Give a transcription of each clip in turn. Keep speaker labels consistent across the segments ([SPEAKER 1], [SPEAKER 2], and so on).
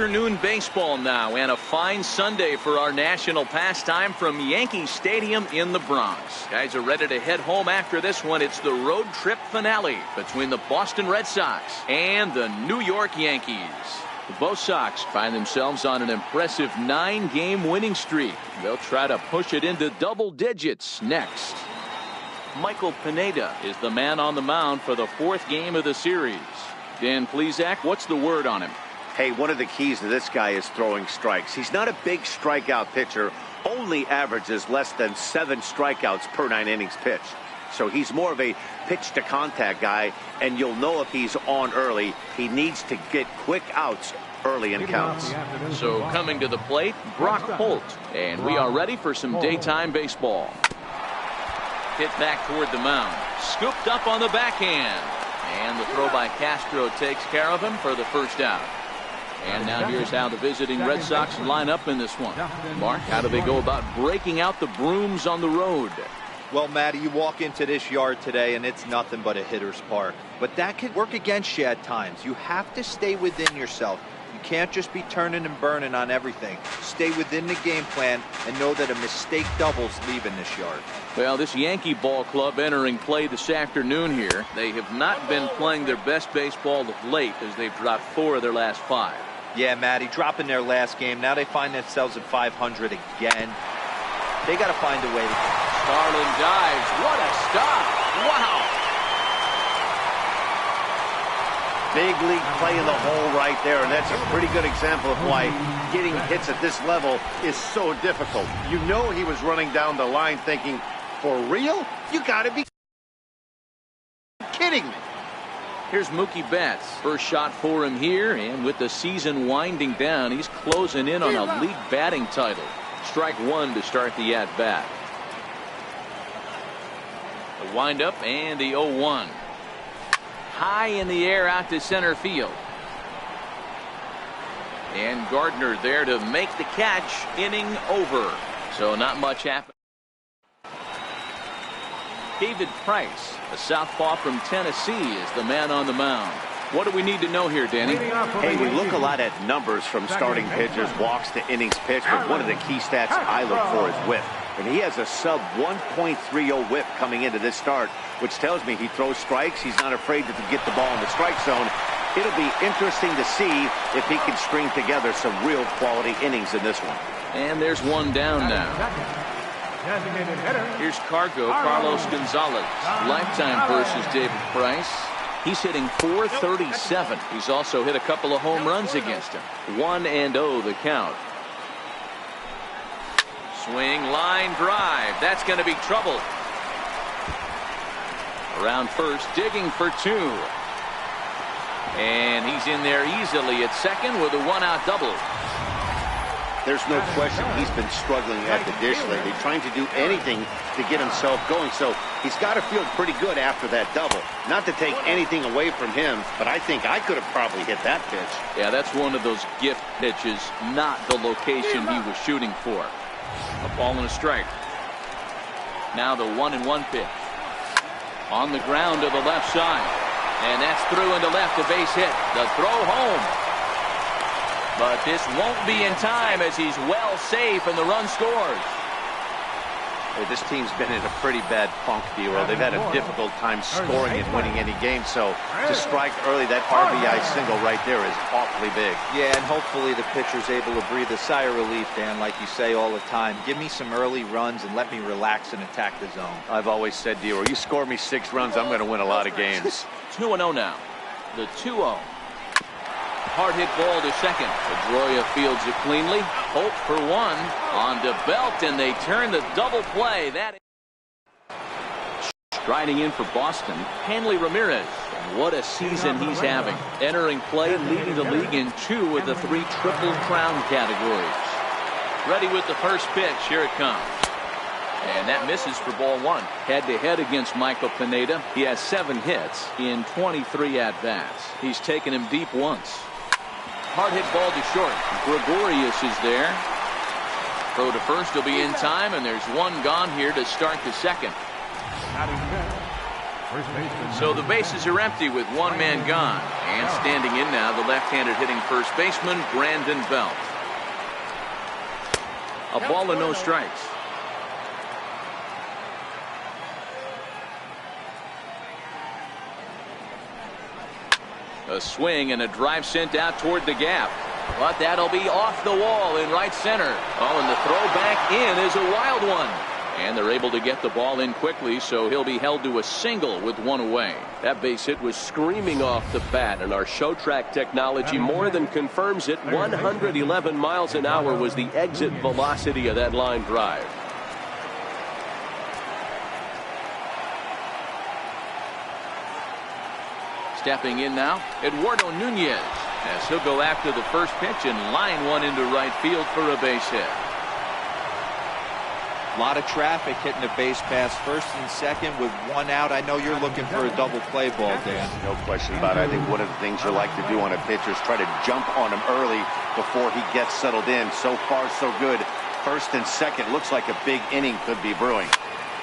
[SPEAKER 1] afternoon baseball now, and a fine Sunday for our national pastime from Yankee Stadium in the Bronx. Guys are ready to head home after this one. It's the road trip finale between the Boston Red Sox and the New York Yankees. Both Sox find themselves on an impressive 9-game winning streak. They'll try to push it into double digits next. Michael Pineda is the man on the mound for the 4th game of the series. Dan Plesac, what's the word on him?
[SPEAKER 2] Hey, one of the keys to this guy is throwing strikes. He's not a big strikeout pitcher, only averages less than 7 strikeouts per 9 innings pitched. So he's more of a pitch to contact guy, and you'll know if he's on early. He needs to get quick outs early in counts.
[SPEAKER 1] So coming to the plate, Brock Holt, and we are ready for some daytime baseball. Hit back toward the mound, scooped up on the backhand, and the throw by Castro takes care of him for the first out. And now here's how the visiting Red Sox line up in this one. Mark, how do they go about breaking out the brooms on the road?
[SPEAKER 3] Well, Matty, you walk into this yard today and it's nothing but a hitter's park. But that can work against you at times. You have to stay within yourself. You can't just be turning and burning on everything. Stay within the game plan and know that a mistake doubles leaving this yard.
[SPEAKER 1] Well, this Yankee ball club entering play this afternoon here. They have not been playing their best baseball of late as they've dropped 4 of their last 5.
[SPEAKER 3] Yeah, Matty, dropping their last game. Now they find themselves at 500 again. They got to find a way to.
[SPEAKER 1] Starlin dives. What a stop. Wow.
[SPEAKER 2] Big league play in the hole right there, and that's a pretty good example of why getting hits at this level is so difficult. You know he was running down the line thinking, for real? You gotta be kidding me.
[SPEAKER 1] Here's Mookie Betts. First shot for him here, and with the season winding down, he's closing in on a league batting title. Strike 1 to start the at-bat. The windup and the 0-1. High in the air out to center field. And Gardner there to make the catch. Inning over. So not much happened. David Price, a southpaw from Tennessee, is the man on the mound. What do we need to know here, Danny?
[SPEAKER 2] Hey, we look a lot at numbers from starting pitchers, walks to innings pitched, but one of the key stats I look for is whip. And he has a sub 1.30 whip coming into this start, which tells me he throws strikes. He's not afraid to get the ball in the strike zone. It'll be interesting to see if he can string together some real quality innings in this one.
[SPEAKER 1] And there's one down now. Here's Carlos Gonzalez. Lifetime versus David Price. He's hitting .437. He's also hit a couple of home runs against him. 1-0 the count. Swing, line drive. That's going to be trouble. Around first, digging for 2. And he's in there easily at second with a 1-out double.
[SPEAKER 2] There's no question he's been struggling at the dish lately, trying to do anything to get himself going. So he's got to feel pretty good after that double. Not to take anything away from him, but I think I could have probably hit that pitch.
[SPEAKER 1] Yeah, that's one of those gift pitches, not the location he was shooting for. A ball and a strike. Now the 1-1 pitch. On the ground to the left side. And that's through into left, a base hit. The throw home. But this won't be in time as he's well safe and the run scores.
[SPEAKER 2] Hey, this team's been in a pretty bad funk, D-Roll. They've had a difficult time scoring and winning any game. So to strike early, that RBI single right there is awfully big.
[SPEAKER 3] Yeah, and hopefully the pitcher's able to breathe a sigh of relief, Dan, like you say all the time. Give me some early runs and let me relax and attack the zone.
[SPEAKER 2] I've always said, D-Roll, you score me 6 runs, I'm going to win a lot of games.
[SPEAKER 1] 2-0 now. The 2-0. Hard hit ball to second. Pedroia fields it cleanly. Hope for 1 on to Belt, and they turn the double play. That striding in for Boston, Hanley Ramirez. And what a season he's having. Entering play, leading the league in 2 of the 3 Triple Crown categories. Ready with the first pitch. Here it comes. And that misses for ball 1. Head-to-head against Michael Pineda. He has 7 hits in 23 at-bats. He's taken him deep once. Hard hit ball to short. Gregorius is there. Throw to first, will be in time, and there's 1 gone here to start the second. So the bases are empty with one man gone. And standing in now, the left-handed hitting first baseman, Brandon Belt. A ball and no strikes. A swing and a drive sent out toward the gap. But that'll be off the wall in right center. Oh, and the throw back in is a wild one. And they're able to get the ball in quickly, so he'll be held to a single with one away.
[SPEAKER 4] That base hit was screaming off the bat, and our show track technology more than confirms it. 111 miles an hour was the exit velocity of that line drive.
[SPEAKER 1] Stepping in now, Eduardo Nunez, as he'll go after the first pitch and line one into right field for a base hit.
[SPEAKER 3] A lot of traffic hitting the base pass first and second with one out. I know you're looking for a double play ball, Dan.
[SPEAKER 2] No question about it. I think one of the things you like to do on a pitcher is try to jump on him early before he gets settled in. So far, so good. First and second, looks like a big inning could be brewing.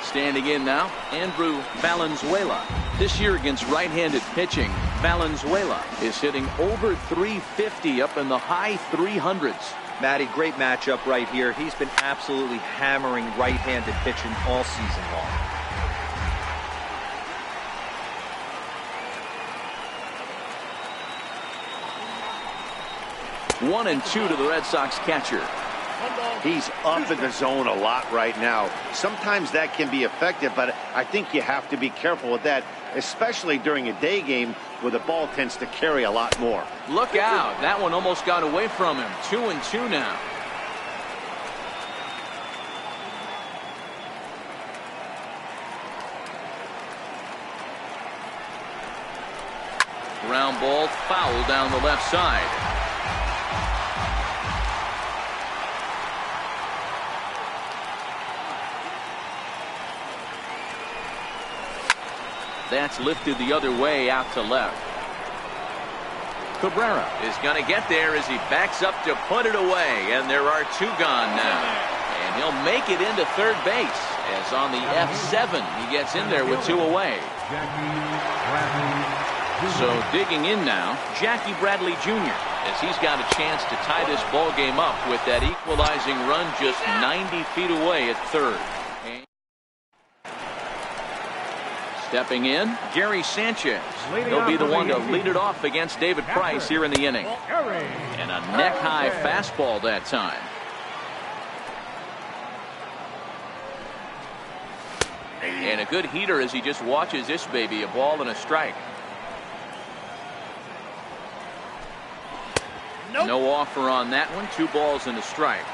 [SPEAKER 1] Standing in now, Andrew Valenzuela. This year against right-handed pitching, Valenzuela is hitting over 350 up in the high 300s.
[SPEAKER 3] Matty, great matchup right here. He's been absolutely hammering right-handed pitching all season long.
[SPEAKER 1] 1-2 to the Red Sox catcher.
[SPEAKER 2] He's up in the zone a lot right now. Sometimes that can be effective, but I think you have to be careful with that, especially during a day game where the ball tends to carry a lot more.
[SPEAKER 1] Look out. That one almost got away from him. 2-2 now. Ground ball foul down the left side. That's lifted the other way out to left. Cabrera is going to get there as he backs up to put it away, and there are two gone now. And he'll make it into third base as on the F7 he gets in there with two away. So digging in now, Jackie Bradley Jr. as he's got a chance to tie this ball game up with that equalizing run just 90 feet away at third. Stepping in, Gary Sanchez. He'll be the one to lead it off against David Price here in the inning. And a neck-high fastball that time. And a good heater as he just watches this baby, a ball and a strike. No offer on that one, 2 balls and a strike.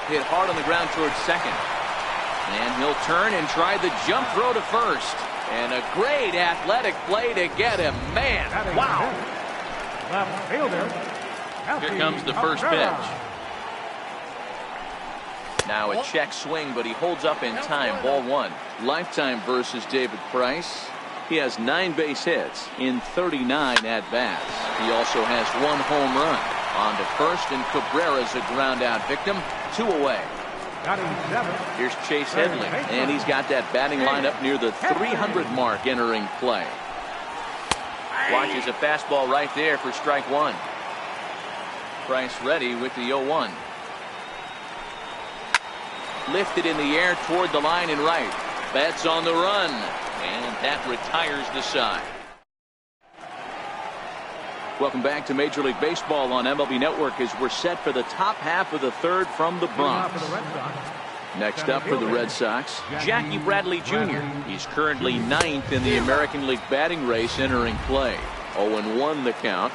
[SPEAKER 1] Hit hard on the ground towards second. And he'll turn and try the jump throw to first. And a great athletic play to get him. Man, wow. Here comes the first pitch. Now a check swing, but he holds up in time. Ball 1. Lifetime versus David Price. He has 9 base hits in 39 at-bats. He also has 1 home run. On to first, and Cabrera's a ground-out victim. 2 away. Here's Chase Headley, and he's got that batting lineup near the 300 mark entering play. Watches a fastball right there for strike 1. Price ready with the 0-1. Lifted in the air toward the line and right. Betts on the run, and that retires the side. Welcome back to Major League Baseball on MLB Network as we're set for the top half of the third from the Bronx. Next up for the Red Sox, Jackie Bradley Jr. He's currently 9th in the American League batting race entering play. 0-1 the count.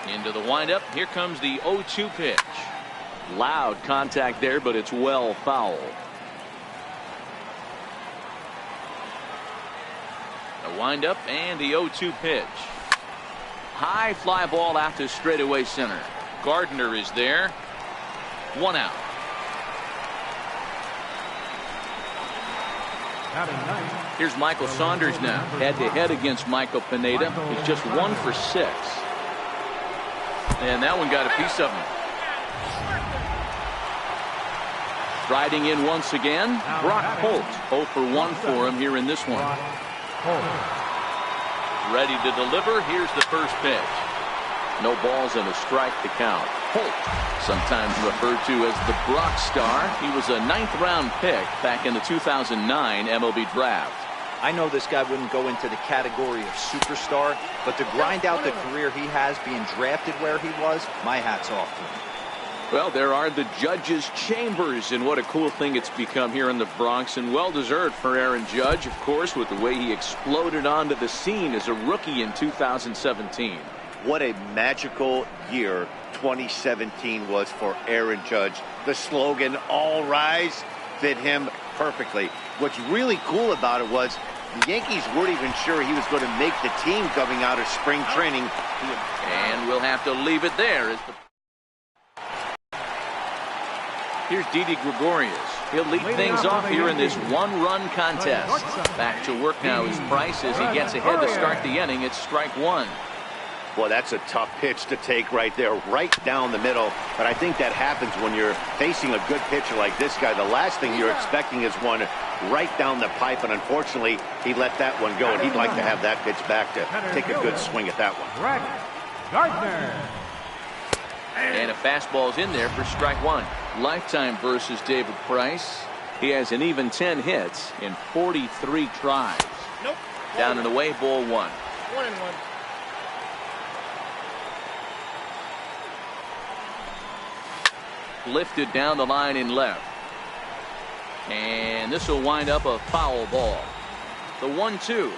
[SPEAKER 1] Into the windup. Here comes the 0-2 pitch. Loud contact there, but it's well foul. The windup and the 0-2 pitch. High fly ball out to straightaway center. Gardner is there. 1 out. Here's Michael Saunders now, head-to-head against Michael Pineda. He's just 1 for 6. And that one got a piece of him. Riding in once again, Brock Holt. 0 for 1 for him here in this one. Ready to deliver. Here's the first pitch. No balls and a strike to count. Holt, sometimes referred to as the Brock Star. He was a 9th-round pick back in the 2009 MLB draft.
[SPEAKER 3] I know this guy wouldn't go into the category of superstar, but to grind out the career he has being drafted where he was, my hat's off to him.
[SPEAKER 1] Well, there are the judges' chambers, and what a cool thing it's become here in the Bronx, and well-deserved for Aaron Judge, of course, with the way he exploded onto the scene as a rookie in 2017.
[SPEAKER 2] What a magical year 2017 was for Aaron Judge. The slogan, "All Rise," fit him perfectly. What's really cool about it was the Yankees weren't even sure he was going to make the team coming out of spring training.
[SPEAKER 1] And we'll have to leave it there. Here's Didi Gregorius. He'll lead things off here in this one-run contest. Back to work now is Price as he gets ahead to start the inning. It's strike 1.
[SPEAKER 2] Well, that's a tough pitch to take right there, right down the middle. But I think that happens when you're facing a good pitcher like this guy. The last thing you're expecting is one right down the pipe, and unfortunately, he let that one go, and he'd like to have that pitch back to take a good swing at that one.
[SPEAKER 5] Gardner.
[SPEAKER 1] And a fastball's in there for strike 1. Lifetime versus David Price. He has an even 10 hits in 43 tries.
[SPEAKER 5] Nope.
[SPEAKER 1] Down and away, ball 1.
[SPEAKER 5] 1-1.
[SPEAKER 1] Lifted down the line in left. And this will wind up a foul ball. The 1-2.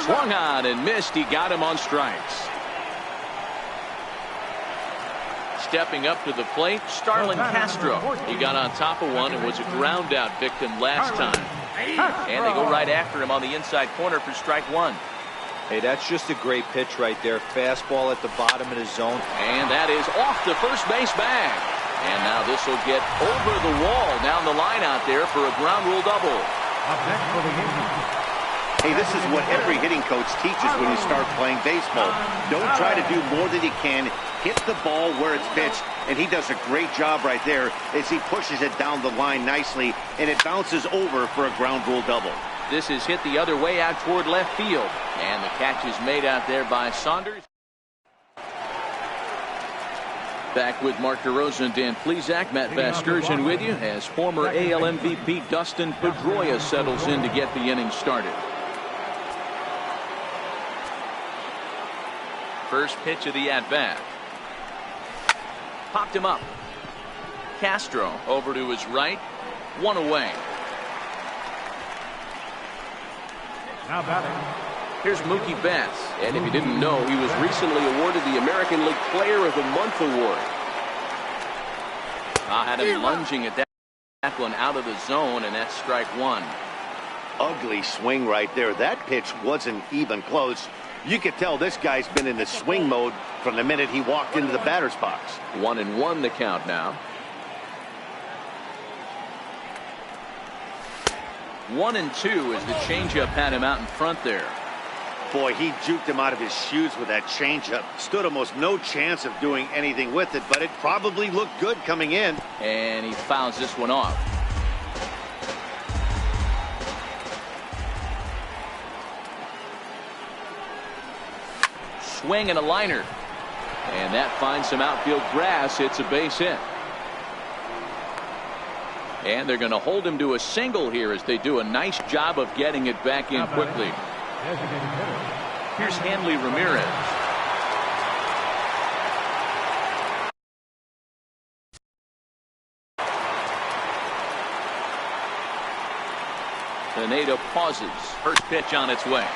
[SPEAKER 1] Swung on and missed. He got him on strikes. Stepping up to the plate, Starlin Castro. He got on top of one and was a ground out victim last time. And they go right after him on the inside corner for strike 1.
[SPEAKER 3] Hey, that's just a great pitch right there. Fastball at the bottom of the zone.
[SPEAKER 1] And that is off the first base bag. And now this will get over the wall down the line out there for a ground rule double.
[SPEAKER 2] Hey, this is what every hitting coach teaches when you start playing baseball. Don't try to do more than you can. Hit the ball where it's pitched, and he does a great job right there as he pushes it down the line nicely, and it bounces over for a ground rule double.
[SPEAKER 1] This is hit the other way out toward left field. And the catch is made out there by Saunders. Back with Mark DeRosa and Dan Plesac. Matt Vasgersian with you as former AL MVP Dustin Pedroia settles in to get the inning started. First pitch of the at-bat. Popped him up. Castro over to his right. 1 away.
[SPEAKER 5] Now batting.
[SPEAKER 1] Here's Mookie Betts, and if you didn't know, he was recently awarded the American League Player of the Month award. I had him lunging at that one out of the zone, and that's strike 1.
[SPEAKER 2] Ugly swing right there. That pitch wasn't even close. You could tell this guy's been in the swing mode from the minute he walked into the batter's box.
[SPEAKER 1] 1-1 the count now. 1-2 as the changeup had him out in front there.
[SPEAKER 2] Boy, he juked him out of his shoes with that changeup. Stood almost no chance of doing anything with it, but it probably looked good coming in.
[SPEAKER 1] And he fouls this one off. Swing and a liner. And that finds some outfield grass. It's a base hit. And they're going to hold him to a single here as they do a nice job of getting it back in quickly. Here's Hanley Ramirez. Pineda pauses. First pitch on its way.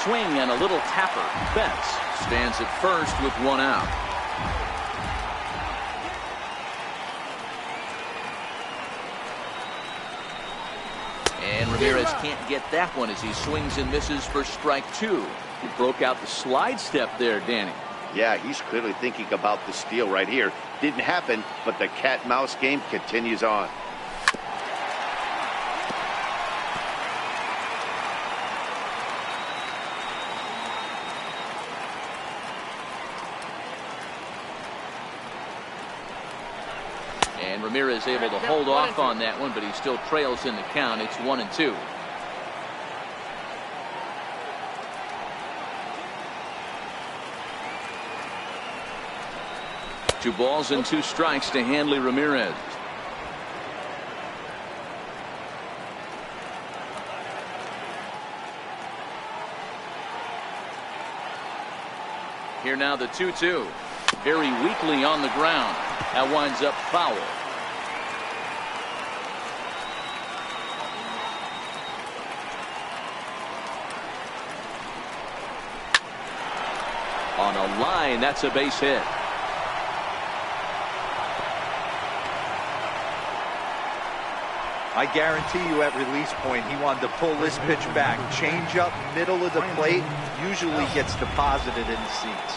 [SPEAKER 1] Swing and a little tapper. Betts stands at first with 1 out. And Ramirez can't get that one as he swings and misses for strike 2. He broke out the slide step there, Danny.
[SPEAKER 2] Yeah, he's clearly thinking about the steal right here. Didn't happen, but the cat-mouse game continues on.
[SPEAKER 1] And Ramirez able to hold off on that one, but he still trails in the count. It's 1-2. Two balls and two strikes to Hanley Ramirez. Here now the 2-2. Very weakly on the ground. That winds up foul. On a line, that's a base hit.
[SPEAKER 3] I guarantee you at release point he wanted to pull this pitch back. Change up middle of the plate usually gets deposited in the seats.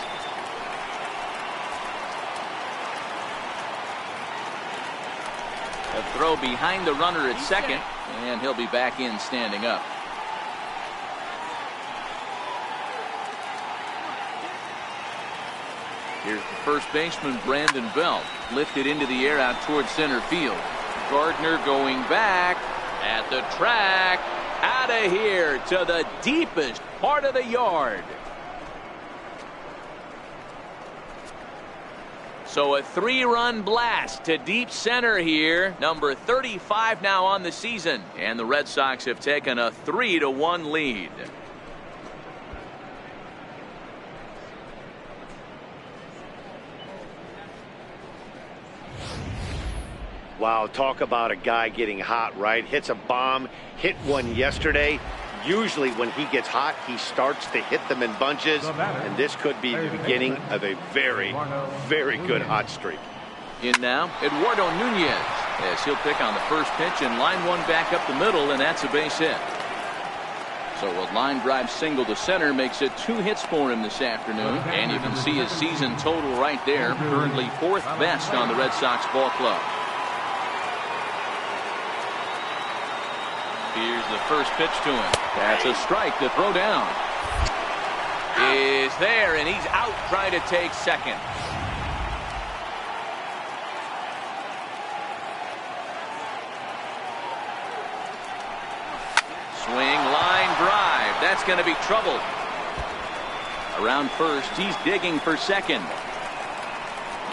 [SPEAKER 1] A throw behind the runner at second, and he'll be back in standing up. Here's the first baseman, Brandon Belt, lifted into the air out towards center field. Gardner going back at the track, out of here to the deepest part of the yard. So a 3-run blast to deep center here. Number 35 now on the season. And the Red Sox have taken a 3-1 lead.
[SPEAKER 2] Wow, talk about a guy getting hot, right? Hits a bomb, hit one yesterday. Usually when he gets hot, he starts to hit them in bunches, and this could be the beginning of a very, very good hot streak.
[SPEAKER 1] In now, Eduardo Nunez, as he'll pick on the first pitch and line one back up the middle, and that's a base hit. So a line drive single to center makes it 2 hits for him this afternoon, and you can see his season total right there, currently 4th best on the Red Sox ball club. Here's the first pitch to him. That's a strike to throw down. Is there, and he's out trying to take second. Swing, line drive. That's going to be trouble. Around first, he's digging for second.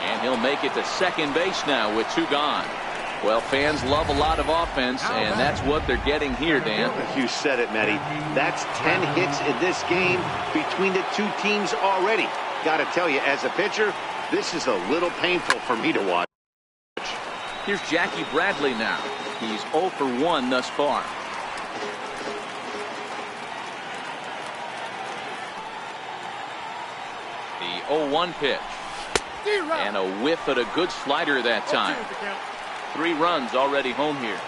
[SPEAKER 1] And he'll make it to second base now with 2 gone. Well, fans love a lot of offense, and that's what they're getting here, Dan.
[SPEAKER 2] You said it, Matty. That's 10 hits in this game between the two teams already. Got to tell you, as a pitcher, this is a little painful for me to watch.
[SPEAKER 1] Here's Jackie Bradley now. He's 0 for 1 thus far. The 0-1 pitch. And a whiff at a good slider that time. 3 runs already home here.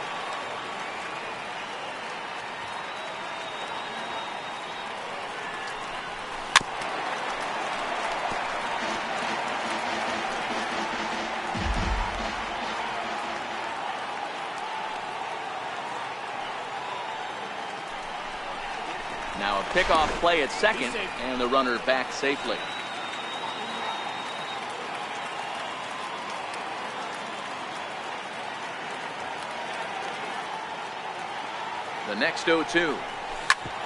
[SPEAKER 1] Now a pickoff play at second, and the runner back safely. The next 0-2.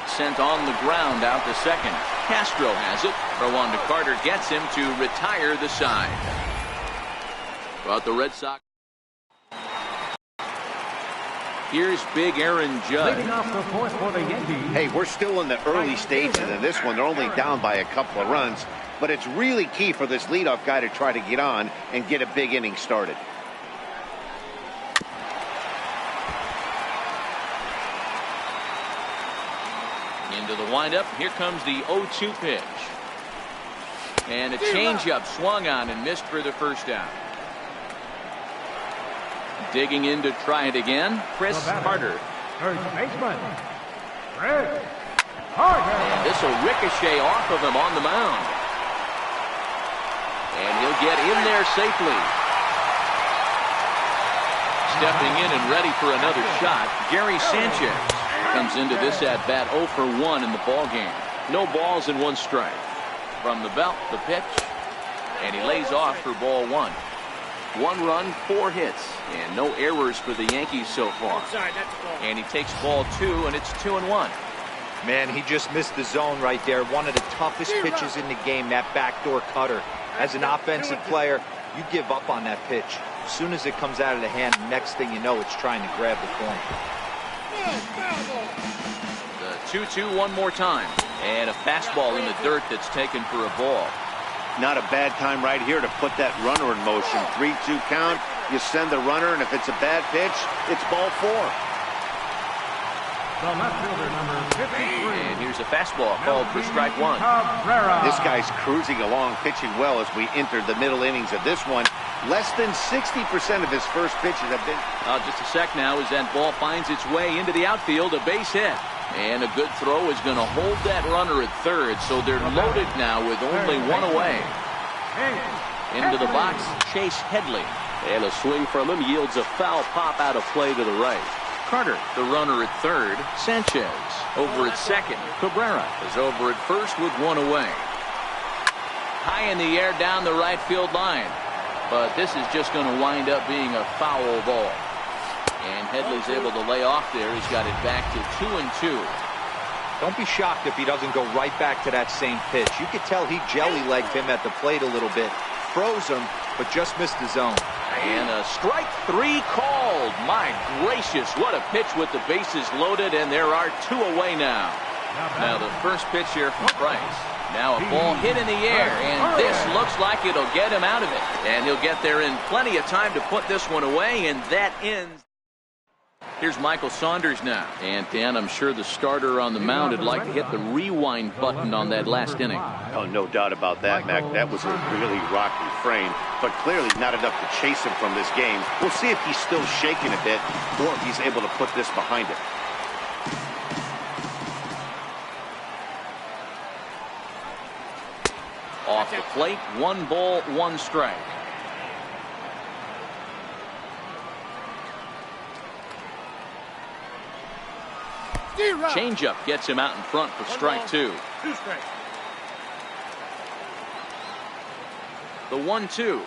[SPEAKER 1] Sent on the ground out to second. Castro has it. Throw on to Carter gets him to retire the side. But the Red Sox. Here's big Aaron Judge.
[SPEAKER 2] Hey, we're still in the early stages of this one. They're only down by a couple of runs. But it's really key for this leadoff guy to try to get on and get a big inning started.
[SPEAKER 1] Into the windup. Here comes the 0-2 pitch. And a changeup swung on and missed for the first down. Digging in to try it again, Chris Carter.
[SPEAKER 5] First baseman, Chris Carter.
[SPEAKER 1] And this will ricochet off of him on the mound. And he'll get in there safely. Stepping in and ready for another shot, Gary Sanchez. Comes into this at bat 0 for 1 in the ball game. No balls and 1 strike. From the belt, the pitch, and he lays off for ball 1. 1 run, 4 hits, and no errors for the Yankees so far. And he takes ball 2, and it's 2-1.
[SPEAKER 3] Man, he just missed the zone right there. One of the toughest pitches in the game, that backdoor cutter. As an offensive player, you give up on that pitch. As soon as it comes out of the hand, next thing you know, it's trying to grab the corner.
[SPEAKER 1] The 2-2 one more time. And a fastball in the dirt that's taken for a ball.
[SPEAKER 2] Not a bad time right here to put that runner in motion. 3-2 count. You send the runner, and if it's a bad pitch, it's ball 4.
[SPEAKER 5] The left fielder, number 53.
[SPEAKER 1] And here's a fastball called for strike 1.
[SPEAKER 2] This guy's cruising along, pitching well as we enter the middle innings of this one. Less than 60% of his first pitches have been.
[SPEAKER 1] Just a sec now as that ball finds its way into the outfield, a base hit. And a good throw is going to hold that runner at third, so they're loaded now with only 1 away. Into the box, Chase Headley.
[SPEAKER 4] And a swing from him yields a foul pop out of play to the right.
[SPEAKER 1] Carter, the runner at third. Sanchez over at second. Cabrera is over at first with 1 away. High in the air down the right field line. But this is just going to wind up being a foul ball. And Headley's able to lay off there. He's got it back to 2-2.
[SPEAKER 3] Don't be shocked if he doesn't go right back to that same pitch. You could tell he jelly-legged him at the plate a little bit. Froze him, but just missed the zone.
[SPEAKER 1] And a strike 3 called. My gracious, what a pitch with the bases loaded, and there are 2 away now. Now the first pitch here from Price. Now a ball hit in the air, and this looks like it'll get him out of it. And he'll get there in plenty of time to put this one away, and that ends. Here's Michael Saunders now. And Dan, I'm sure the starter on the mound would like to hit the rewind button on that last inning.
[SPEAKER 2] Oh, no doubt about that, Mac. That was a really rocky frame, but clearly not enough to chase him from this game. We'll see if he's still shaking a bit or if he's able to put this behind him.
[SPEAKER 1] Off the plate, 1 ball, 1 strike. Changeup gets him out in front for strike 2.
[SPEAKER 5] 2 strikes.
[SPEAKER 1] The 1-2.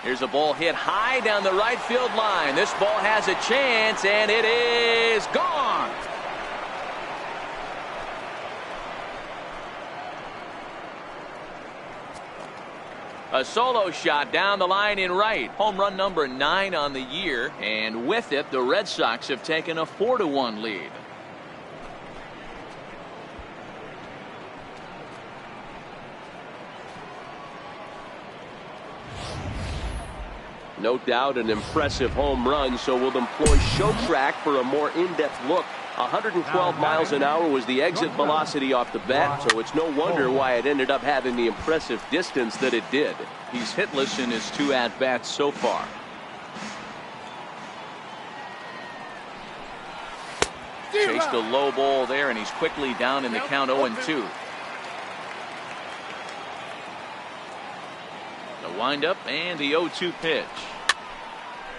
[SPEAKER 1] Here's a ball hit high down the right field line. This ball has a chance, and it is gone. A solo shot down the line in right. Home run number 9 on the year. And with it, the Red Sox have taken a 4-1 lead.
[SPEAKER 4] No doubt an impressive home run, so we'll employ show track for a more in-depth look. 112 miles an hour was the exit velocity off the bat, so it's no wonder why it ended up having the impressive distance that it did.
[SPEAKER 1] He's hitless in his 2 at-bats so far. Chased a low ball there, and he's quickly down in the count 0-2. The windup and the 0-2 pitch.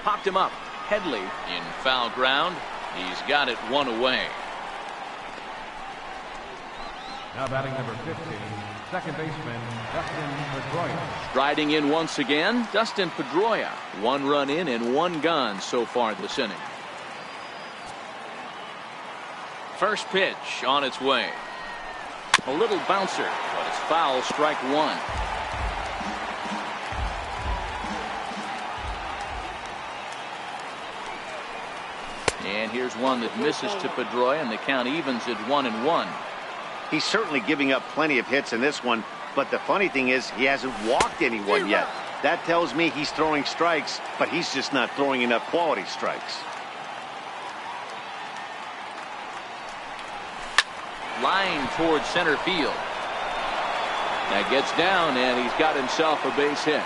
[SPEAKER 1] Popped him up. Headley in foul ground. He's got it 1 away.
[SPEAKER 5] Now batting number 15, second baseman, Dustin Pedroia.
[SPEAKER 1] Striding in once again, Dustin Pedroia. 1 run in and 1 gone so far this inning. First pitch on its way. A little bouncer, but it's foul, strike 1. And here's one that misses to Pedroia, and the count evens at 1-1.
[SPEAKER 2] He's certainly giving up plenty of hits in this one, but the funny thing is he hasn't walked anyone yet. That tells me he's throwing strikes, but he's just not throwing enough quality strikes.
[SPEAKER 1] Line towards center field. That gets down, and he's got himself a base hit.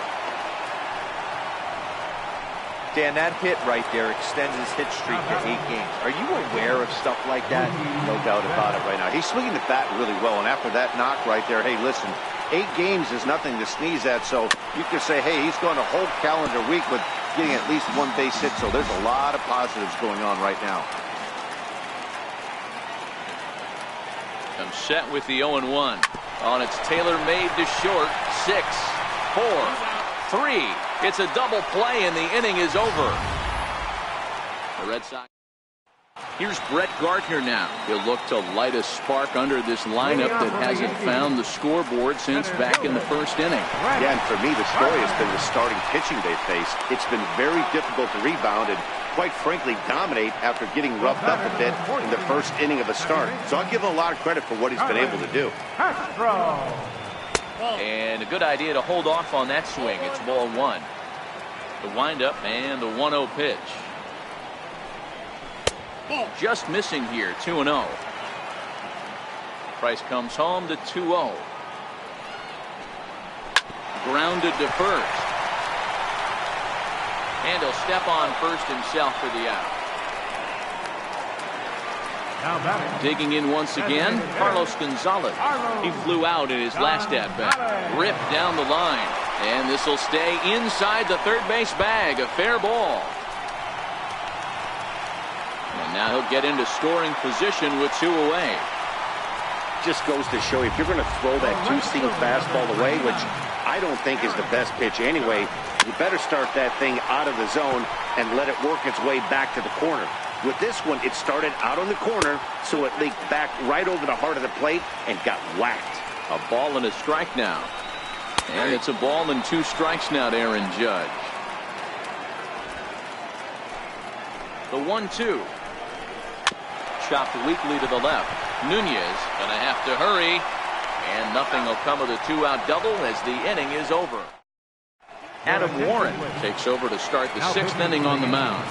[SPEAKER 3] Dan, that hit right there extends his hit streak to 8 games. Are you aware of stuff like that?
[SPEAKER 2] No doubt about it right now. He's swinging the bat really well, and after that knock right there, hey, listen, 8 games is nothing to sneeze at, so you could say, hey, he's going a whole calendar week with getting at least 1 base hit, so there's a lot of positives going on right now.
[SPEAKER 1] I'm set with the 0-1. On its tailor-made to short. 6-4. 3. It's a double play, and the inning is over. The Red Sox. Here's Brett Gardner now. He'll look to light a spark under this lineup that hasn't found the scoreboard since back in the first inning.
[SPEAKER 2] Yeah, and for me, the story has been the starting pitching they faced. It's been very difficult to rebound and, quite frankly, dominate after getting roughed up a bit in the first inning of a start. So I'll give him a lot of credit for what he's been able to do.
[SPEAKER 1] And a good idea to hold off on that swing. It's ball 1. The windup and the 1-0 pitch. Just missing here, 2-0. Price comes home to 2-0. Grounded to first. And he'll step on first himself for the out. Digging in once again, Carlos Gonzalez. He flew out in his last at-bat. Ripped down the line. And this will stay inside the third base bag. A fair ball. And now he'll get into scoring position with 2 away.
[SPEAKER 2] Just goes to show you, if you're going to throw that two-seam fastball away, which I don't think is the best pitch anyway, you better start that thing out of the zone and let it work its way back to the corner. With this one, it started out on the corner, so it leaked back right over the heart of the plate and got whacked.
[SPEAKER 1] A ball and a strike now. And it's a ball and 2 strikes now to Aaron Judge. The 1-2. Chopped weakly to the left. Nunez gonna have to hurry, and nothing will come of the 2-out double as the inning is over. Adam Warren takes over to start the 6th inning on the mound.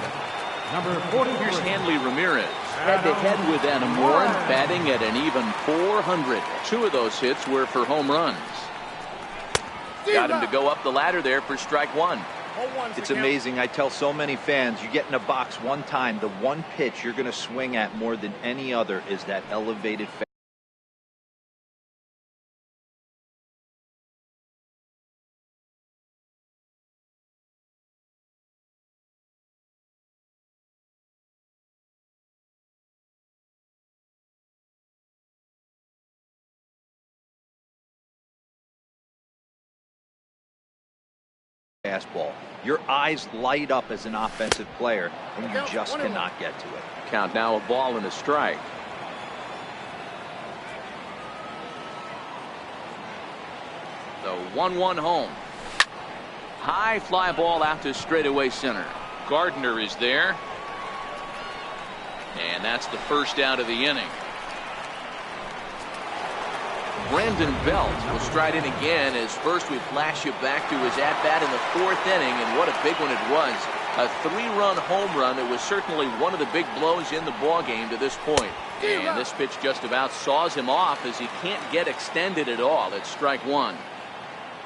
[SPEAKER 1] Here's Hanley Ramirez head-to-head with Adam Warren, batting at an even .400. 2 of those hits were for home runs. Got him to go up the ladder there for strike 1.
[SPEAKER 3] It's amazing. I tell so many fans, you get in a box one time, the one pitch you're going to swing at more than any other is that elevated fastball. Your eyes light up as an offensive player, and you just cannot get to it.
[SPEAKER 1] Count now, a ball and a strike. The 1-1 home. High fly ball out to straightaway center. Gardner is there. And that's the first out of the inning. Brandon Belt will stride in again as first we flash you back to his at-bat in the 4th inning, and what a big one it was. A 3-run home run. It was certainly one of the big blows in the ballgame to this point. And this pitch just about saws him off as he can't get extended at all. It's strike 1.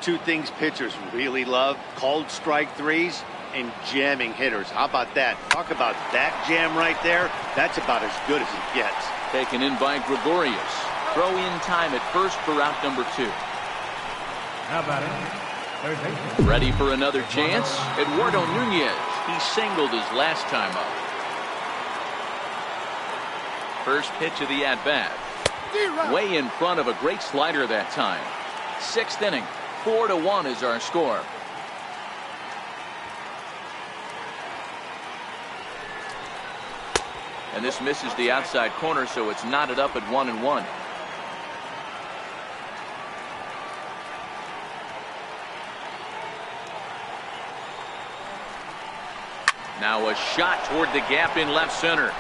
[SPEAKER 2] 2 things pitchers really love: called strike 3s and jamming hitters. How about that? Talk about that jam right there. That's about as good as it gets.
[SPEAKER 1] Taken in by Gregorius. Throw in time at first for out number 2. Ready for another chance? Eduardo Nunez. He singled his last time up. First pitch of the at-bat. Way in front of a great slider that time. 6th inning. 4-1 is our score. And this misses the outside corner, so it's knotted up at 1-1. Now a shot toward the gap in left center.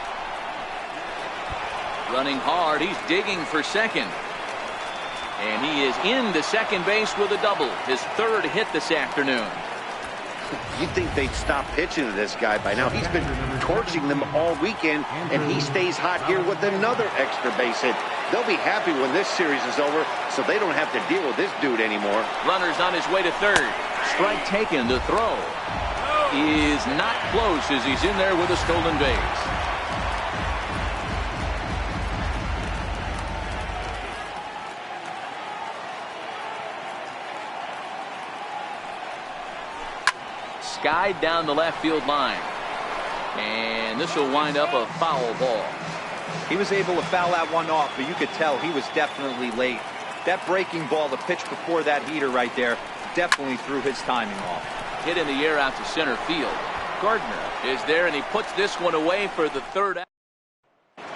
[SPEAKER 1] Running hard, he's digging for second. And he is into second base with a double. His 3rd hit this afternoon.
[SPEAKER 2] You'd think they'd stop pitching to this guy by now. He's been torching them all weekend, and he stays hot here with another extra base hit. They'll be happy when this series is over, so they don't have to deal with this dude anymore.
[SPEAKER 1] Runner's on his way to 3rd. Strike taken. The throw is not close as he's in there with a stolen base. Skied down the left field line. And this will wind up a foul ball.
[SPEAKER 3] He was able to foul that one off, but you could tell he was definitely late. That breaking ball, the pitch before that heater right there, definitely threw his timing off.
[SPEAKER 1] Hit in the air out to center field. Gardner is there, and he puts this one away for the third out.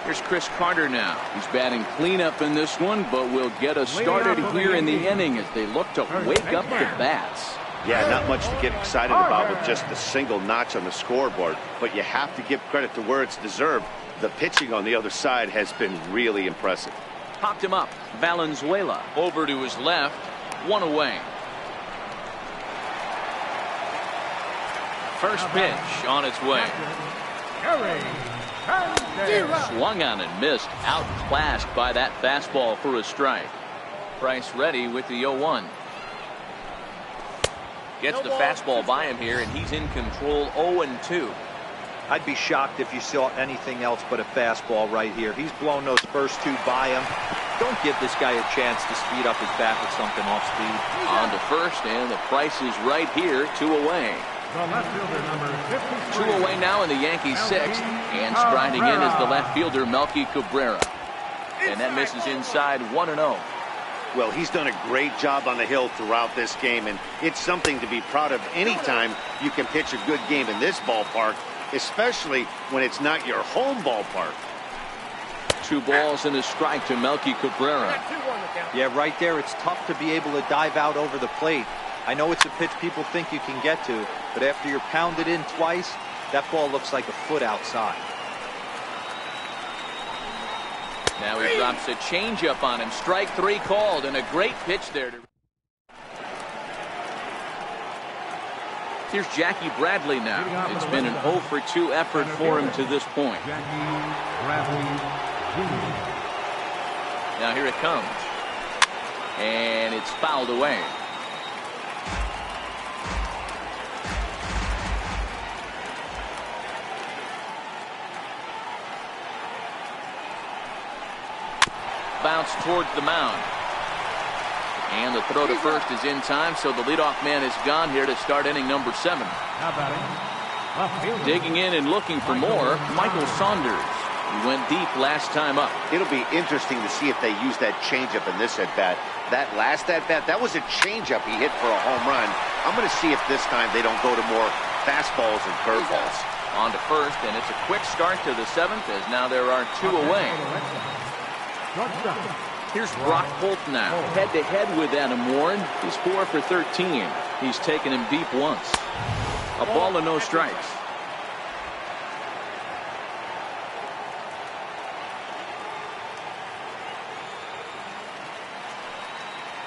[SPEAKER 1] Here's Chris Carter now. He's batting cleanup in this one, but will get us started here in the inning as they look to wake up the bats.
[SPEAKER 2] Yeah, not much to get excited about with just a single notch on the scoreboard, but you have to give credit to where it's deserved. The pitching on the other side has been really impressive.
[SPEAKER 1] Popped him up. Valenzuela over to his left. One away. First pitch on its way. Swung on and missed. Outclassed by that fastball for a strike. Price ready with the 0-1. Gets the fastball by him here, and he's in control 0-2.
[SPEAKER 3] I'd be shocked if you saw anything else but a fastball right here. He's blown those first two by him. Don't give this guy a chance to speed up his bat with something off speed.
[SPEAKER 1] On to first, and the Price is right here, 2 away.
[SPEAKER 5] The left fielder, number 53.
[SPEAKER 1] 2 away now in the Yankees' sixth, and striding in is the left fielder Melky Cabrera, and that misses inside 1-0.
[SPEAKER 2] Well, he's done a great job on the hill throughout this game, and it's something to be proud of anytime you can pitch a good game in this ballpark, especially when it's not your home ballpark.
[SPEAKER 1] 2 balls and a strike to Melky Cabrera.
[SPEAKER 3] Yeah, right there, it's tough to be able to dive out over the plate. I know it's a pitch people think you can get to, but after you're pounded in twice, that ball looks like a foot outside.
[SPEAKER 1] Now he drops a changeup on him. Strike 3 called, and a great pitch there. Here's Jackie Bradley now. It's been an 0 for 2 effort for him to this point. Now here it comes. And it's fouled away. Bounce towards the mound. And the throw to first is in time, so the leadoff man is gone here to start inning number 7. Digging in and looking for more, Michael Saunders. He went deep last time up.
[SPEAKER 2] It'll be interesting to see if they use that changeup in this at-bat. That last at-bat, that was a changeup he hit for a home run. I'm going to see if this time they don't go to more fastballs and curveballs.
[SPEAKER 1] On to first, and it's a quick start to the 7th, as now there are 2 away. Here's Brock Holt now, head-to-head with Adam Warren. He's 4 for 13. He's taken him deep once. A ball and no strikes.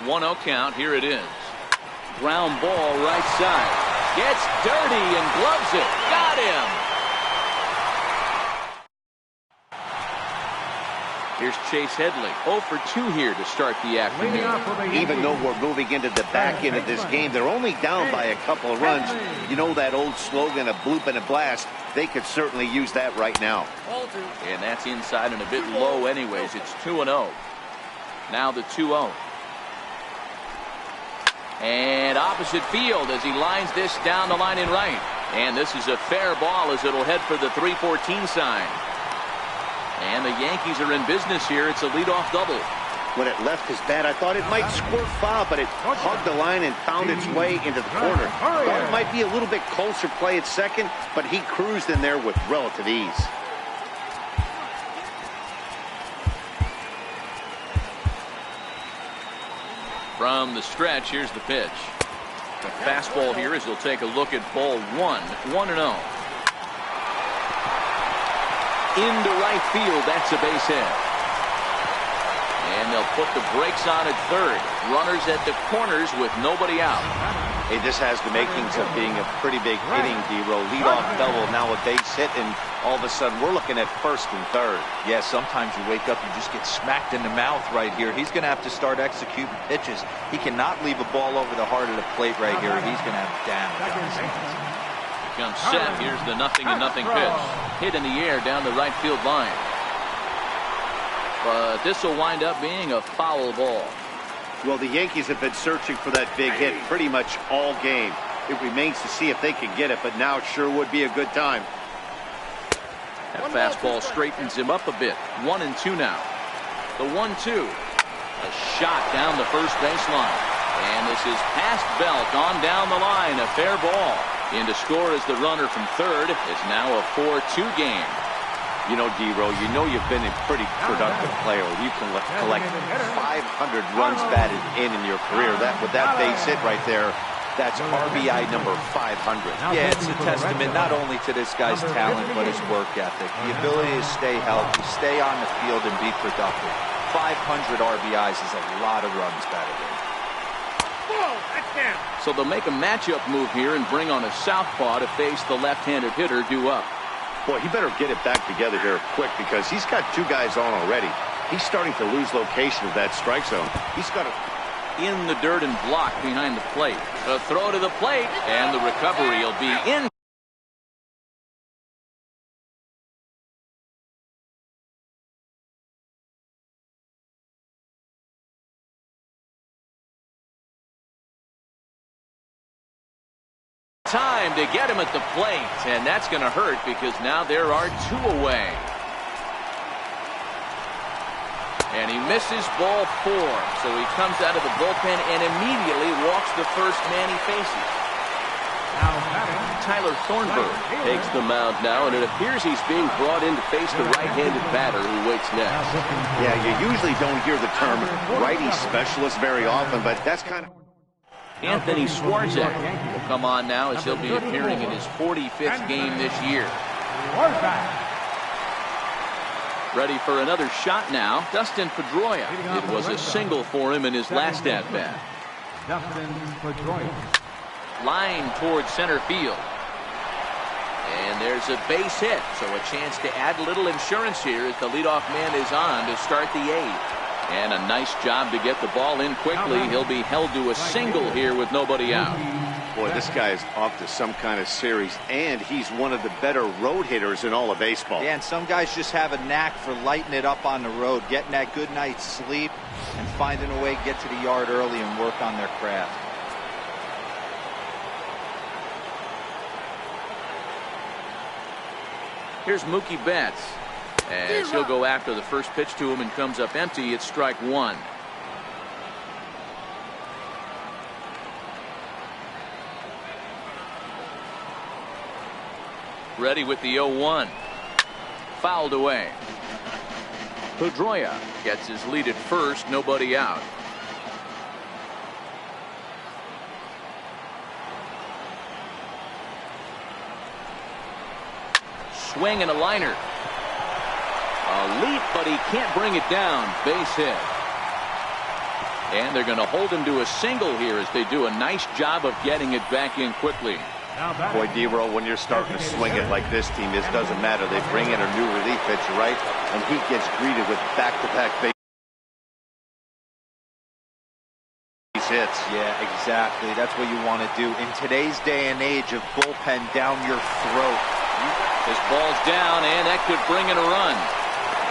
[SPEAKER 1] 1-0 count. Here it is. Ground ball right side. Gets dirty and gloves it. Got him. Here's Chase Headley. 0 for 2 here to start the afternoon.
[SPEAKER 2] Even though we're moving into the back end of this game, they're only down by a couple of runs. You know that old slogan, a bloop and a blast. They could certainly use that right now.
[SPEAKER 1] And that's inside and a bit low anyways. It's 2-0. Now the 2-0. And opposite field as he lines this down the line in right. And this is a fair ball as it'll head for the 3-14 sign. And the Yankees are in business here. It's a leadoff double.
[SPEAKER 2] When it left his bat, I thought it might squirt foul, but it hugged the line and found its way into the corner. Thought it might be a little bit closer play at second, but he cruised in there with relative ease.
[SPEAKER 1] From the stretch, here's the pitch. The fastball here as he'll take a look at ball 1. 1-0. Into right field. That's a base hit. And they'll put the brakes on at third. Runners at the corners with nobody out.
[SPEAKER 3] Hey, this has the makings of being a pretty big inning, D-Row. Leadoff double, now a base hit, and all of a sudden we're looking at first and third. Yeah, sometimes you wake up and just get smacked in the mouth right here. He's going to have to start executing pitches. He cannot leave a ball over the heart of the plate right here. He's going to have damage.
[SPEAKER 1] Here comes Seth. Here's the 0-0 pitch. Hit in the air down the right field line. But this will wind up being a foul ball.
[SPEAKER 2] Well, the Yankees have been searching for that big hit pretty much all game. It remains to see if they can get it, but now it sure would be a good time.
[SPEAKER 1] That fastball straightens him up a bit. 1-2 now. The 1-2. A shot down the first baseline. And this is past Belt on down the line. A fair ball. In to score is the runner from third. It's now a 4-2 game.
[SPEAKER 2] You know, D-Row, you've been a pretty productive player. You can collect 500 runs batted in your career. With that base hit right there, that's RBI number 500.
[SPEAKER 3] Yeah, it's a testament not only to this guy's talent, but his work ethic. The ability to stay healthy, stay on the field, and be productive. 500 RBIs is a lot of runs batted in.
[SPEAKER 1] So they'll make a matchup move here and bring on a southpaw to face the left-handed hitter due up.
[SPEAKER 2] Boy, he better get it back together here quick because he's got two guys on already. He's starting to lose location of that strike zone. He's got to...
[SPEAKER 1] In the dirt and blocked behind the plate. A throw to the plate, and the recovery will be in. Time to get him at the plate, and that's going to hurt because now there are two away. And he misses ball 4, so he comes out of the bullpen and immediately walks the first man he faces. Tyler Thornburg
[SPEAKER 4] Takes the mound now, and it appears he's being brought in to face the right-handed batter who waits next.
[SPEAKER 2] Yeah, you usually don't hear the term righty specialist very often, but that's kind of...
[SPEAKER 1] Anthony Swarzak will come on now as he'll be appearing in his 45th game this year. Ready for another shot now, Dustin Pedroia. It was a single for him in his last at-bat.
[SPEAKER 5] Dustin Pedroia.
[SPEAKER 1] Line towards center field. And there's a base hit, so a chance to add a little insurance here as the leadoff man is on to start the 8th. And a nice job to get the ball in quickly. He'll be held to a single here with nobody out.
[SPEAKER 2] Boy, this guy is off to some kind of series, and he's one of the better road hitters in all of baseball.
[SPEAKER 3] Yeah, and some guys just have a knack for lighting it up on the road, getting that good night's sleep, and finding a way to get to the yard early and work on their craft.
[SPEAKER 1] Here's Mookie Betts. As he'll go after the first pitch to him and comes up empty. It's strike 1. Ready with the 0-1. Fouled away. Pedroia gets his lead at first, nobody out. Swing and a liner. A leap, but he can't bring it down. Base hit. And they're going to hold him to a single here as they do a nice job of getting it back in quickly.
[SPEAKER 2] Boy, D-Row, when you're starting to swing it like this team, it doesn't matter. They bring in a new relief pitcher, right? And he gets greeted with back-to-back base hits.
[SPEAKER 3] Yeah, exactly. That's what you want to do in today's day and age of bullpen down your throat.
[SPEAKER 1] This ball's down, and that could bring in a run.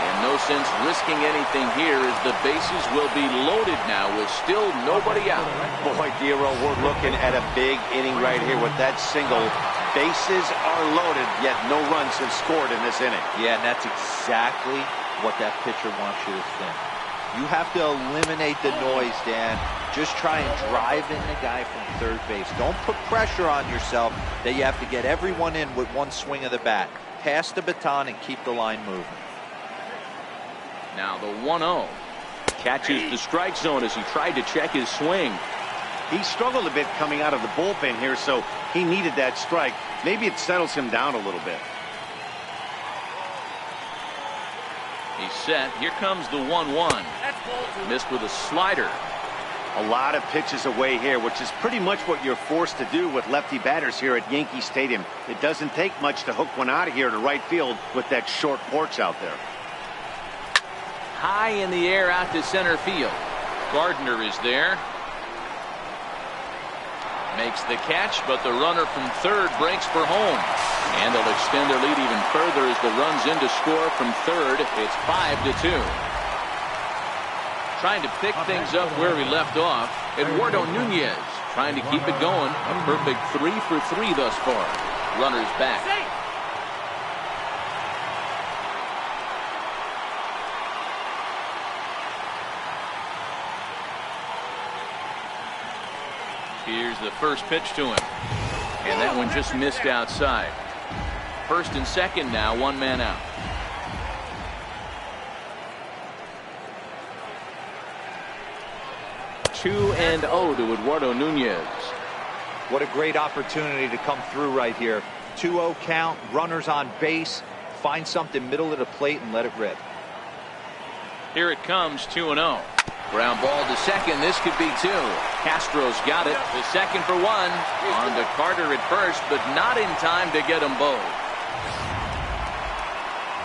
[SPEAKER 1] And no sense risking anything here as the bases will be loaded now with still nobody out.
[SPEAKER 2] Boy, D-Row, we're looking at a big inning right here with that single. Bases are loaded, yet no runs have scored in this inning.
[SPEAKER 3] Yeah, and that's exactly what that pitcher wants you to think. You have to eliminate the noise, Dan. Just try and drive in the guy from third base. Don't put pressure on yourself that you have to get everyone in with one swing of the bat. Pass the baton and keep the line moving.
[SPEAKER 1] Now the 1-0. Catches the strike zone as he tried to check his swing.
[SPEAKER 2] He struggled a bit coming out of the bullpen here, so he needed that strike. Maybe it settles him down a little bit.
[SPEAKER 1] He's set. Here comes the 1-1. Missed with a slider.
[SPEAKER 2] A lot of pitches away here, which is pretty much what you're forced to do with lefty batters here at Yankee Stadium. It doesn't take much to hook one out of here to right field with that short porch out there.
[SPEAKER 1] High in the air out to center field. Gardner is there. Makes the catch, but the runner from third breaks for home. And they'll extend their lead even further as the run's in to score from third. It's 5-2. Trying to pick things up where we left off. Eduardo Nunez trying to keep it going. A perfect 3 for 3 thus far. Runners back. Here's the first pitch to him. And that one just missed outside. First and second now, one man out.
[SPEAKER 4] 2-0 to Eduardo Nunez.
[SPEAKER 3] What a great opportunity to come through right here. 2-0 count, runners on base. Find something middle of the plate and let it rip.
[SPEAKER 1] Here it comes, 2-0. Ground ball to second. This could be two. Castro's got it. The second for one. On to Carter at first, but not in time to get them both.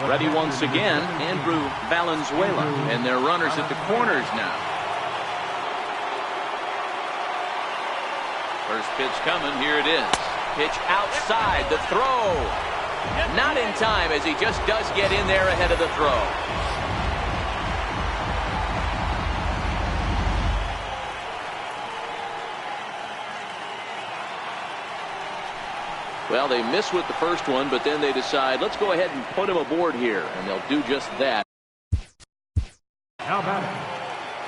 [SPEAKER 1] Ready once again, Andrew Valenzuela. And their runners at the corners now. First pitch coming. Here it is. Pitch outside. The throw. Not in time, as he just does get in there ahead of the throw. Well, they miss with the first one, but then they decide, let's go ahead and put him aboard here, and they'll do just that.
[SPEAKER 5] Now batting,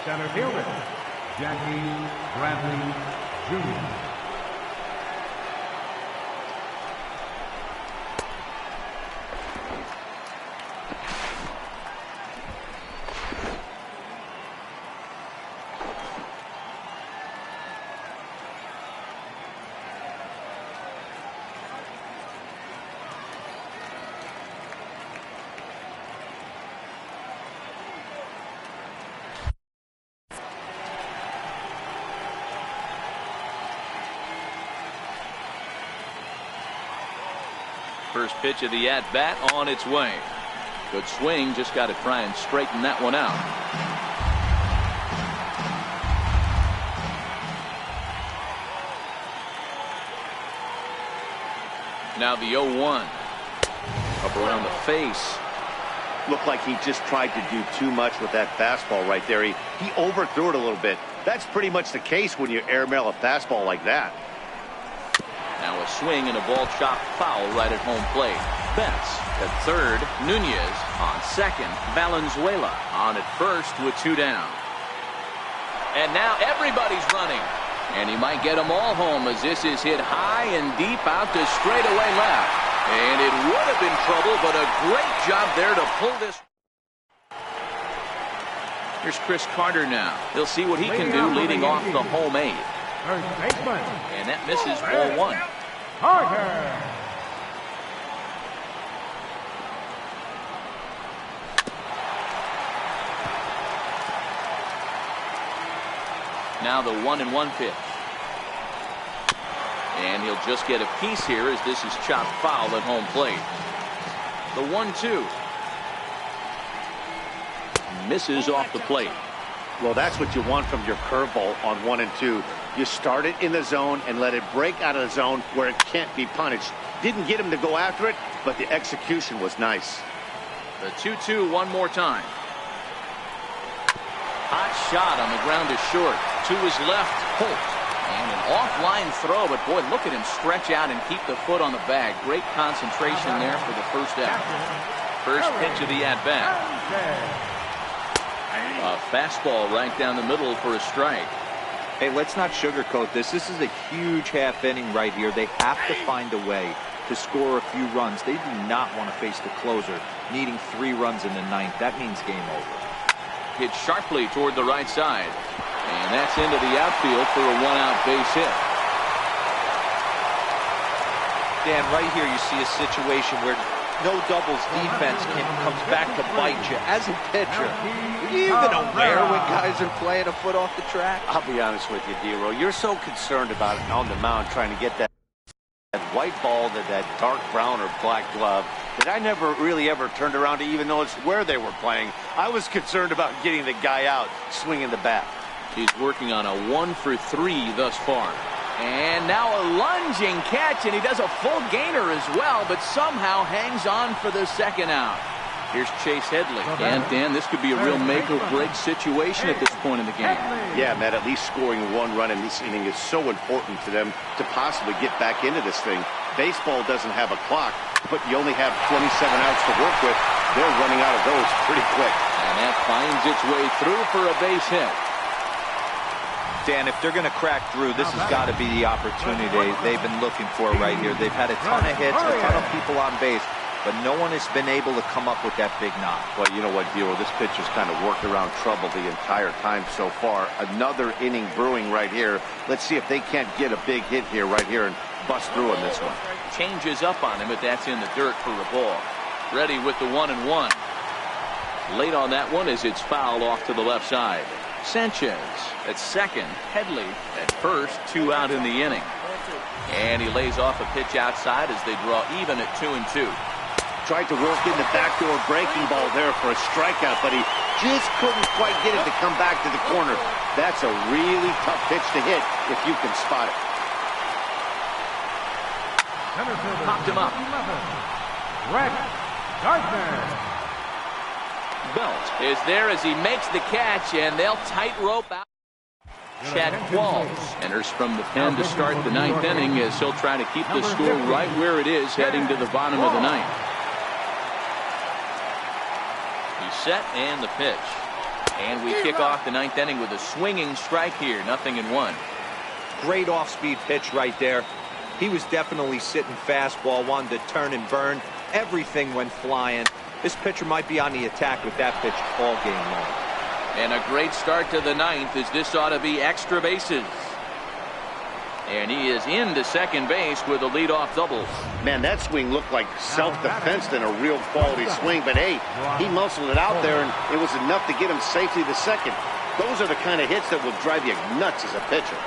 [SPEAKER 5] center fielder, Jackie Bradley Jr.
[SPEAKER 1] First pitch of the at-bat on its way. Good swing, just got to try and straighten that one out. Now the 0-1. Up around the face.
[SPEAKER 2] Looked like he just tried to do too much with that fastball right there. He overthrew it a little bit. That's pretty much the case when you airmail a fastball like that.
[SPEAKER 1] Now a swing and a ball chopped foul right at home plate. Betts at third. Nunez on second. Valenzuela on at first with two down. And now everybody's running. And he might get them all home as this is hit high and deep out to straightaway left. And it would have been trouble, but a great job there to pull this. Here's Chris Carter now. He'll see what he can do leading off the home eight. And that misses ball one.
[SPEAKER 5] Carter.
[SPEAKER 1] Now the 1-1 pitch. And he'll just get a piece here as this is chopped foul at home plate. The 1-2. Misses off the plate.
[SPEAKER 2] Well, that's what you want from your curveball on 1 and 2. You start it in the zone and let it break out of the zone where it can't be punished. Didn't get him to go after it, but the execution was nice.
[SPEAKER 1] The 2-2 one more time. Hot shot on the ground is short. To his left, Holt. And an offline throw, but boy, look at him stretch out and keep the foot on the bag. Great concentration there for the first out. First pitch of the at-bat. A fastball right down the middle for a strike.
[SPEAKER 3] Hey, let's not sugarcoat this. This is a huge half inning right here. They have to find a way to score a few runs. They do not want to face the closer, needing 3 runs in the 9th. That means game over.
[SPEAKER 1] Hit sharply toward the right side. And that's into the outfield for a 1-out base hit.
[SPEAKER 3] Dan, right here you see a situation where no doubles defense comes back to bite you. As a pitcher, are you even aware when guys are playing a foot off the track?
[SPEAKER 2] I'll be honest with you, D-Row. You're so concerned about it on the mound trying to get that white ball to that dark brown or black glove that I never really ever turned around to even notice where they were playing. I was concerned about getting the guy out swinging the bat.
[SPEAKER 1] He's working on a 1-for-3 thus far. And now a lunging catch, and he does a full gainer as well, but somehow hangs on for the second out. Here's Chase Headley. And, Dan, this could be a real make-or-break situation at this point in the game.
[SPEAKER 2] Yeah, Matt, at least scoring 1 run in this inning is so important to them to possibly get back into this thing. Baseball doesn't have a clock, but you only have 27 outs to work with. They're running out of those pretty quick.
[SPEAKER 1] And that finds its way through for a base hit.
[SPEAKER 3] Dan, if they're going to crack through, this has got to be the opportunity they've been looking for right here. They've had a ton of hits, a ton of people on base, but no one has been able to come up with that big knock.
[SPEAKER 2] Well, you know what, Dio? This pitcher's kind of worked around trouble the entire time so far. Another inning brewing right here. Let's see if they can't get a big hit here right here and bust through on this one.
[SPEAKER 1] Changes up on him, but that's in the dirt for a ball. Ready with the 1-1. Late on that one as it's fouled off to the left side. Sanchez at second, Headley at first, 2 out in the inning. And he lays off a pitch outside as they draw even at 2-2.
[SPEAKER 2] Tried to work in the backdoor breaking ball there for a strikeout, but he just couldn't quite get it to come back to the corner. That's a really tough pitch to hit if you can spot it.
[SPEAKER 1] Popped him up.
[SPEAKER 5] Brett Gardner.
[SPEAKER 1] Belt is there as he makes the catch, and they'll tightrope out. Chad Qualls enters from the pen to start the 9th inning as he'll try to keep the score right where it is heading to the bottom of the 9th. He's set and the pitch. And we kick off the 9th inning with a swinging strike here, 0-1.
[SPEAKER 3] Great off-speed pitch right there. He was definitely sitting fastball, wanted to turn and burn. Everything went flying. This pitcher might be on the attack with that pitch all game long.
[SPEAKER 1] And a great start to the 9th as this ought to be extra bases. And he is into second base with a leadoff double.
[SPEAKER 2] Man, that swing looked like self-defense than a real quality swing. But, hey, he muscled it out there, and it was enough to get him safely to second. Those are the kind of hits that will drive you nuts as a pitcher.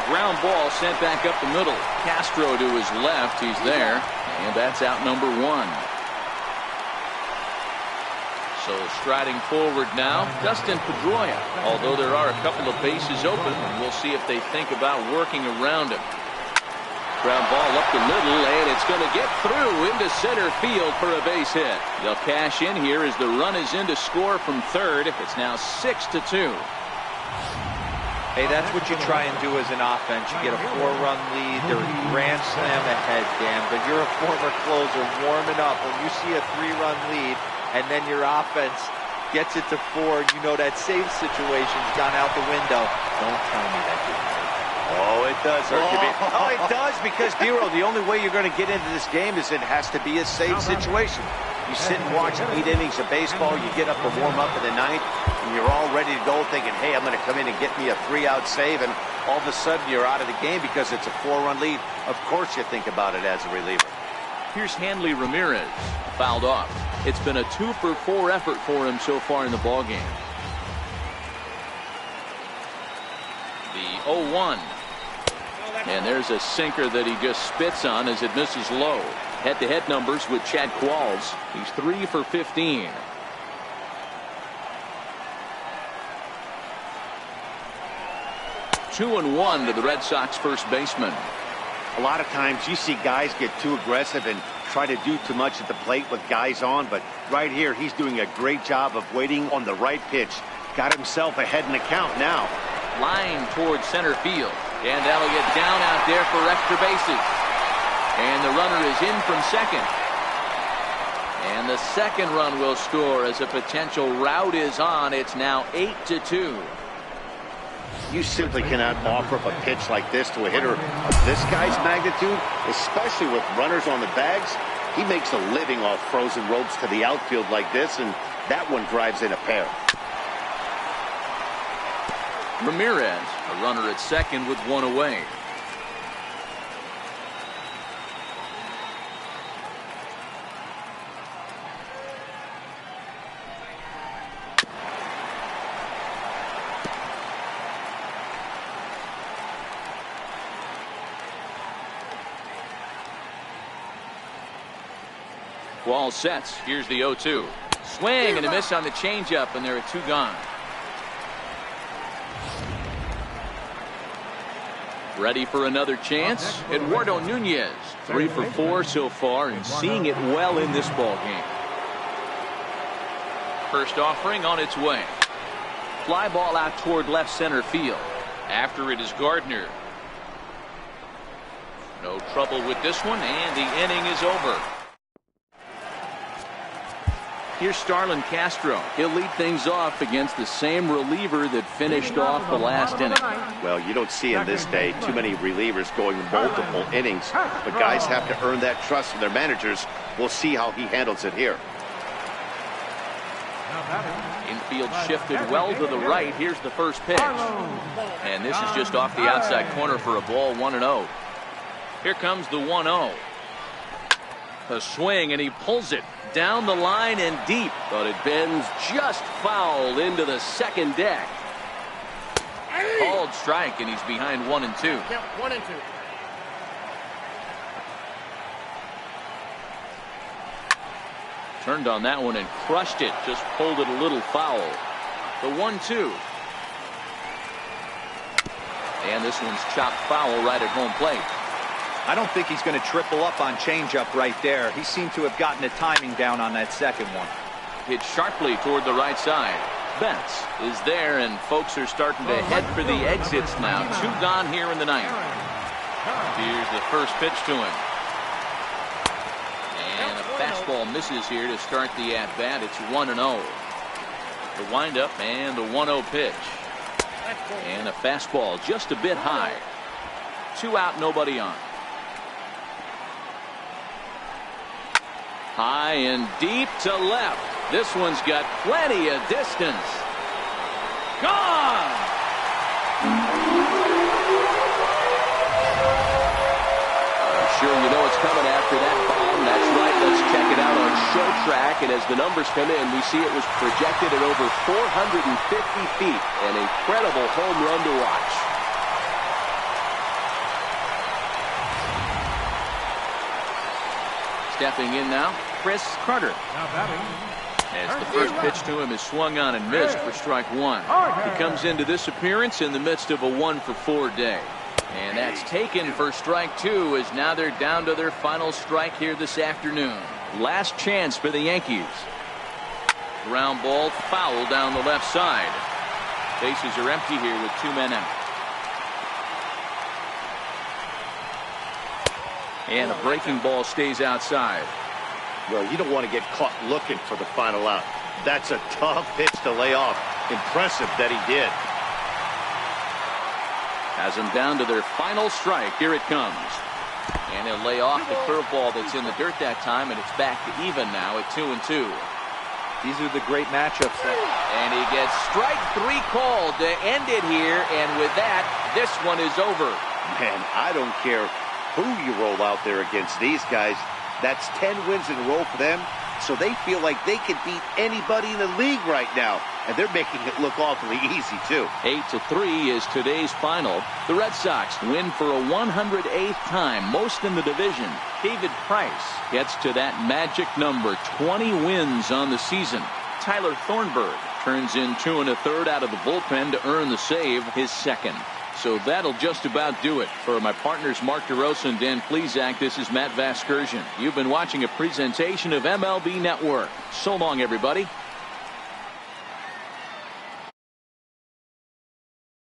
[SPEAKER 1] Ground ball sent back up the middle. Castro to his left. He's there. And that's out number 1. So striding forward now, Dustin Pedroia. Although there are a couple of bases open, and we'll see if they think about working around him. Ground ball up the middle, and it's going to get through into center field for a base hit. They'll cash in here as the run is in to score from third. It's now 6-2.
[SPEAKER 3] Hey, that's what you try and do as an offense. You get a 4-run lead. They're grand slam ahead, Dan, but you're a former closer warming up. When you see a 3-run lead, and then your offense gets it to 4, you know that save situation's gone out the window. Don't tell me that didn't hurt.
[SPEAKER 2] Oh, it does hurt you. Oh, it does, because, Dero, the only way you're going to get into this game is it has to be a safe situation. You sit and watch 8 innings of baseball, you get up to warm up in the 9th, and you're all ready to go thinking, hey, I'm going to come in and get me a 3-out save, and all of a sudden you're out of the game because it's a 4-run lead. Of course you think about it as a reliever.
[SPEAKER 1] Here's Hanley Ramirez, fouled off. It's been a 2-for-4 effort for him so far in the ballgame. The 0-1. And there's a sinker that he just spits on as it misses low. Head-to-head numbers with Chad Qualls. He's 3 for 15. Two and 1 to the Red Sox first baseman.
[SPEAKER 2] A lot of times you see guys get too aggressive and try to do too much at the plate with guys on, but right here he's doing a great job of waiting on the right pitch. Got himself ahead in the count now.
[SPEAKER 1] Line towards center field, and that'll get down out there for extra bases. And the runner is in from second. And the second run will score as a potential rout is on. It's now 8-2.
[SPEAKER 2] You simply cannot offer up a pitch like this to a hitter of this guy's magnitude, especially with runners on the bags. He makes a living off frozen ropes to the outfield like this, and that one drives in a pair.
[SPEAKER 1] Ramirez, a runner at second with 1 away. Wall sets. Here's the 0-2. Swing and a miss on the changeup, and there are 2 gone. Ready for another chance? Eduardo Nunez, 3 for 4 so far, and seeing it well in this ball game. First offering on its way. Fly ball out toward left center field. After it is Gardner. No trouble with this one, and the inning is over. Here's Starlin Castro. He'll lead things off against the same reliever that finished off the last inning.
[SPEAKER 2] Well, you don't see in this day too many relievers going multiple innings, but guys have to earn that trust from their managers. We'll see how he handles it here.
[SPEAKER 1] Infield shifted well to the right. Here's the first pitch. And this is just off the outside corner for a ball, 1-0. Here comes the 1-0. A swing, and he pulls it down the line and deep.
[SPEAKER 4] But it bends just foul into the second deck.
[SPEAKER 1] Called strike, and he's behind 1-2.
[SPEAKER 6] Count 1-2.
[SPEAKER 1] Turned on that one and crushed it. Just pulled it a little foul. The 1-2. And this one's chopped foul right at home plate.
[SPEAKER 3] I don't think he's going to triple up on changeup right there. He seemed to have gotten the timing down on that second one.
[SPEAKER 1] Hit sharply toward the right side. Betts is there, and folks are starting to head for the exits now. 2 gone here in the ninth. Here's the first pitch to him. And a fastball misses here to start the at-bat. It's 1-0. The windup and the 1-0 pitch. And a fastball just a bit high. 2 out, nobody on. High and deep to left. This one's got plenty of distance. Gone! I'm sure you know it's coming after that bomb. That's right. Let's check it out on Show Track. And as the numbers come in, we see it was projected at over 450 feet. An incredible home run to watch. Stepping in now, Chris Carter.
[SPEAKER 5] Now batting.
[SPEAKER 1] As the first pitch to him is swung on and missed for strike 1. He comes into this appearance in the midst of a 1-for-4 day. And that's taken for strike 2, as now they're down to their final strike here this afternoon. Last chance for the Yankees. Ground ball foul down the left side. Bases are empty here with 2 men out. And a breaking ball stays outside.
[SPEAKER 2] Well, you don't want to get caught looking for the final out. That's a tough pitch to lay off. Impressive that he did.
[SPEAKER 1] Has them down to their final strike. Here it comes. And he'll lay off the curveball that's in the dirt that time, and it's back to even now at 2-2.
[SPEAKER 3] These are the great matchups.
[SPEAKER 1] And he gets strike 3 called to end it here, and with that, this one is over.
[SPEAKER 2] Man, I don't care who you roll out there against these guys. That's 10 wins in a row for them, so they feel like they can beat anybody in the league right now, and they're making it look awfully easy too.
[SPEAKER 1] 8-3 is today's final. The Red Sox win for a 108th time, most in the division. David Price gets to that magic number, 20 wins on the season. Tyler Thornburg turns in 2 1/3 out of the bullpen to earn the save, his second. So that'll just about do it. For my partners Mark DeRosa and Dan Plesac, this is Matt Vasgersian. You've been watching a presentation of MLB Network. So long, everybody.